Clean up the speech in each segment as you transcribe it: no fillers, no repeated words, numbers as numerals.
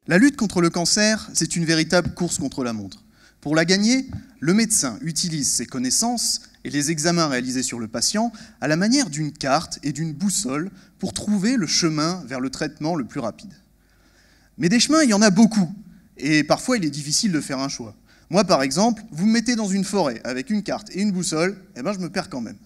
La lutte contre le cancer, c'est une véritable course contre la montre. Pour la gagner, le médecin utilise ses connaissances et les examens réalisés sur le patient à la manière d'une carte et d'une boussole pour trouver le chemin vers le traitement le plus rapide. Mais des chemins, il y en a beaucoup, et parfois il est difficile de faire un choix. Moi, par exemple, vous me mettez dans une forêt avec une carte et une boussole, je me perds quand même.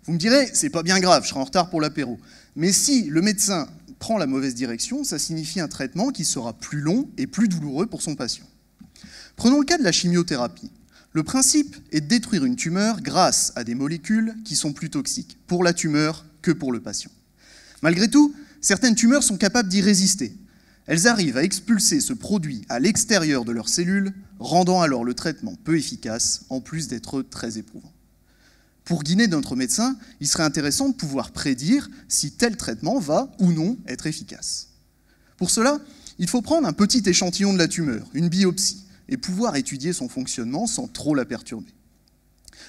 Vous me direz, c'est pas bien grave, je serai en retard pour l'apéro. Mais si le médecin prend la mauvaise direction, ça signifie un traitement qui sera plus long et plus douloureux pour son patient. Prenons le cas de la chimiothérapie. Le principe est de détruire une tumeur grâce à des molécules qui sont plus toxiques pour la tumeur que pour le patient. Malgré tout, certaines tumeurs sont capables d'y résister. Elles arrivent à expulser ce produit à l'extérieur de leurs cellules, rendant alors le traitement peu efficace, en plus d'être très éprouvant. Pour guider notre médecin, il serait intéressant de pouvoir prédire si tel traitement va ou non être efficace. Pour cela, il faut prendre un petit échantillon de la tumeur, une biopsie, et pouvoir étudier son fonctionnement sans trop la perturber.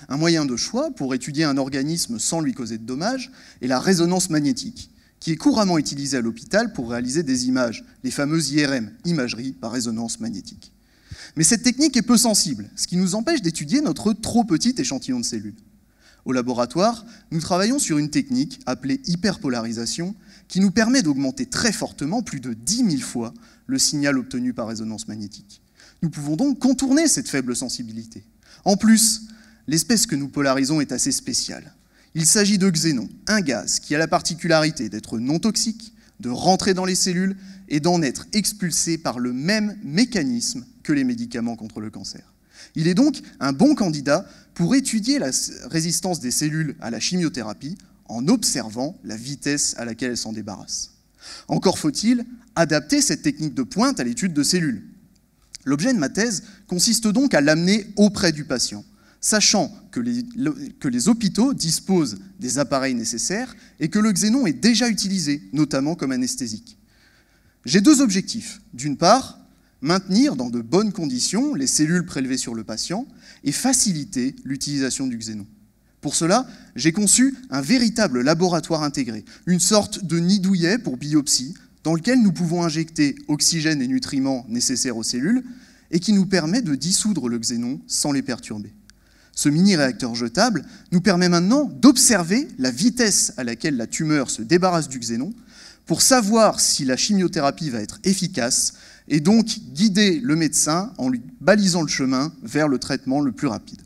Un moyen de choix pour étudier un organisme sans lui causer de dommages est la résonance magnétique, qui est couramment utilisée à l'hôpital pour réaliser des images, les fameuses IRM, imagerie par résonance magnétique. Mais cette technique est peu sensible, ce qui nous empêche d'étudier notre trop petit échantillon de cellules. Au laboratoire, nous travaillons sur une technique appelée hyperpolarisation qui nous permet d'augmenter très fortement, plus de 10 000 fois, le signal obtenu par résonance magnétique. Nous pouvons donc contourner cette faible sensibilité. En plus, l'espèce que nous polarisons est assez spéciale. Il s'agit de xénon, un gaz qui a la particularité d'être non toxique, de rentrer dans les cellules et d'en être expulsé par le même mécanisme que les médicaments contre le cancer. Il est donc un bon candidat pour étudier la résistance des cellules à la chimiothérapie en observant la vitesse à laquelle elles s'en débarrassent. Encore faut-il adapter cette technique de pointe à l'étude de cellules. L'objet de ma thèse consiste donc à l'amener auprès du patient, sachant que les hôpitaux disposent des appareils nécessaires et que le xénon est déjà utilisé, notamment comme anesthésique. J'ai deux objectifs. D'une part, maintenir dans de bonnes conditions les cellules prélevées sur le patient et faciliter l'utilisation du xénon. Pour cela, j'ai conçu un véritable laboratoire intégré, une sorte de nid douillet pour biopsie, dans lequel nous pouvons injecter oxygène et nutriments nécessaires aux cellules et qui nous permet de dissoudre le xénon sans les perturber. Ce mini-réacteur jetable nous permet maintenant d'observer la vitesse à laquelle la tumeur se débarrasse du xénon pour savoir si la chimiothérapie va être efficace et donc guider le médecin en lui balisant le chemin vers le traitement le plus rapide.